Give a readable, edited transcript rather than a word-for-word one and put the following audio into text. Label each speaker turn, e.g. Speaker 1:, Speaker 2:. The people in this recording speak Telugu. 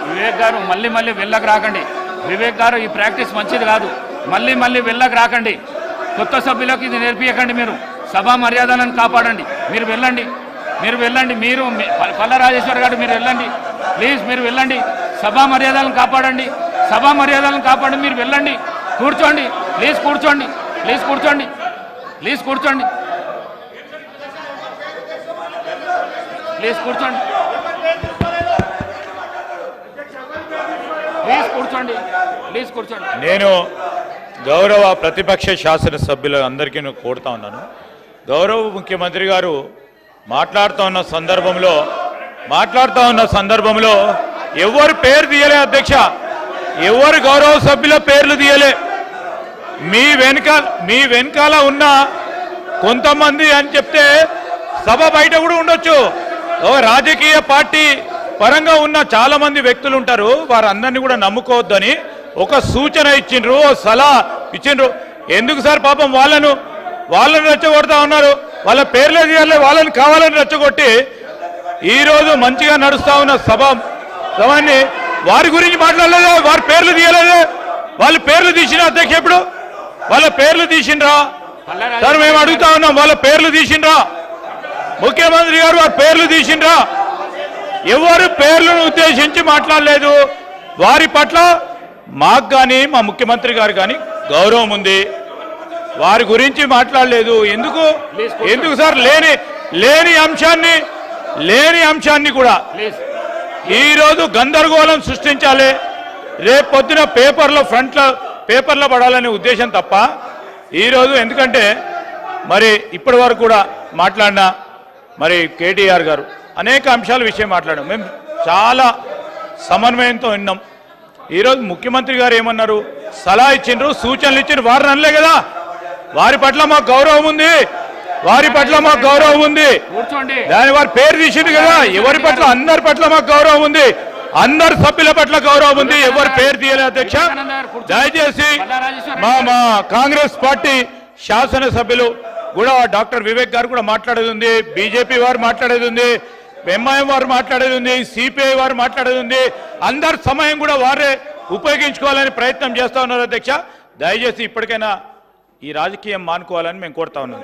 Speaker 1: వివేక్ గారు మళ్ళీ మళ్ళీ వెళ్ళకు రాకండి. వివేక్ గారు ఈ ప్రాక్టీస్ మంచిది కాదు. మళ్ళీ మళ్ళీ వెళ్ళకు రాకండి. కొత్త సభ్యులకు ఇది నేర్పించకండి. మీరు సభా మర్యాదలను కాపాడండి. మీరు వెళ్ళండి. మీరు పల్ల రాజేశ్వర్ గారు మీరు వెళ్ళండి. ప్లీజ్ మీరు వెళ్ళండి. సభా మర్యాదలను కాపాడండి. మీరు వెళ్ళండి. కూర్చోండి. ప్లీజ్ కూర్చోండి.
Speaker 2: నేను గౌరవ ప్రతిపక్ష శాసనసభ్యులు అందరికీ కోరుతా ఉన్నాను. గౌరవ ముఖ్యమంత్రి గారు మాట్లాడుతూ ఉన్న సందర్భంలో ఎవరు పేరు తీయలే అధ్యక్ష, ఎవరు గౌరవ సభ్యుల పేర్లు తీయలే. మీ వెనకాల ఉన్న కొంతమంది అని చెప్తే సభ బయట కూడా ఉండొచ్చు. రాజకీయ పార్టీ పరంగా ఉన్న చాలా మంది వ్యక్తులు ఉంటారు. వారందరినీ కూడా నమ్ముకోవద్దని ఒక సూచన ఇచ్చిండ్రు, సలహా ఇచ్చిండ్రు. ఎందుకు సార్ పాపం వాళ్ళని రెచ్చగొడతా ఉన్నారు. వాళ్ళ పేర్లే తీయాలి, వాళ్ళని కావాలని రెచ్చగొట్టి ఈరోజు మంచిగా నడుస్తా ఉన్న సభని వారి గురించి మాట్లాడలేదే, వారి పేర్లు తీయలేదే. వాళ్ళ పేర్లు తీసిన అధ్యక్ష, ఇప్పుడు వాళ్ళ పేర్లు తీసిండ్రా సార్? మేము అడుగుతా ఉన్నాం, వాళ్ళ పేర్లు తీసిండ్రా? ముఖ్యమంత్రి గారు వారి పేర్లు తీసిండ్రా? ఎవరు పేర్లను ఉద్దేశించి మాట్లాడలేదు. వారి పట్ల మాకు కానీ మా ముఖ్యమంత్రి గారు కానీ గౌరవం ఉంది. వారి గురించి మాట్లాడలేదు. ఎందుకు సార్? లేని అంశాన్ని కూడా ఈరోజు గందరగోళం సృష్టించాలి. రేపు పొద్దున పేపర్లో పడాలనే ఉద్దేశం తప్ప ఈరోజు ఎందుకంటే మరి ఇప్పటి వరకు కూడా మాట్లాడిన మరి కేటీఆర్ గారు అనేక అంశాల విషయం మాట్లాడాం. మేము చాలా సమన్వయంతో విన్నాం. ఈరోజు ముఖ్యమంత్రి గారు ఏమన్నారు? సలహా ఇచ్చిండ్రు, సూచనలు ఇచ్చిండ్రు. వారిని అనలే కదా. వారి పట్ల మాకు గౌరవం ఉంది. దాని వారి పేరు తీసింది కదా. ఎవరి పట్ల? అందరి పట్ల మాకు గౌరవం ఉంది. అందరు సభ్యుల పట్ల గౌరవం ఉంది. ఎవరు పేరు తీయలే అధ్యక్ష. దయచేసి మా కాంగ్రెస్ పార్టీ శాసనసభ్యులు కూడా డాక్టర్ వివేక్ గారు కూడా మాట్లాడేది ఉంది, బీజేపీ వారు మాట్లాడేది ఉంది, ఎంఐఎం వారు మాట్లాడేది ఉంది, సిపిఐ వారు మాట్లాడేది ఉంది. అందరి సమయం కూడా వారే ఉపయోగించుకోవాలని ప్రయత్నం చేస్తా ఉన్నారు అధ్యక్ష. దయచేసి ఇప్పటికైనా ఈ రాజకీయం మానుకోవాలని మేము కోరుతా ఉన్నాం.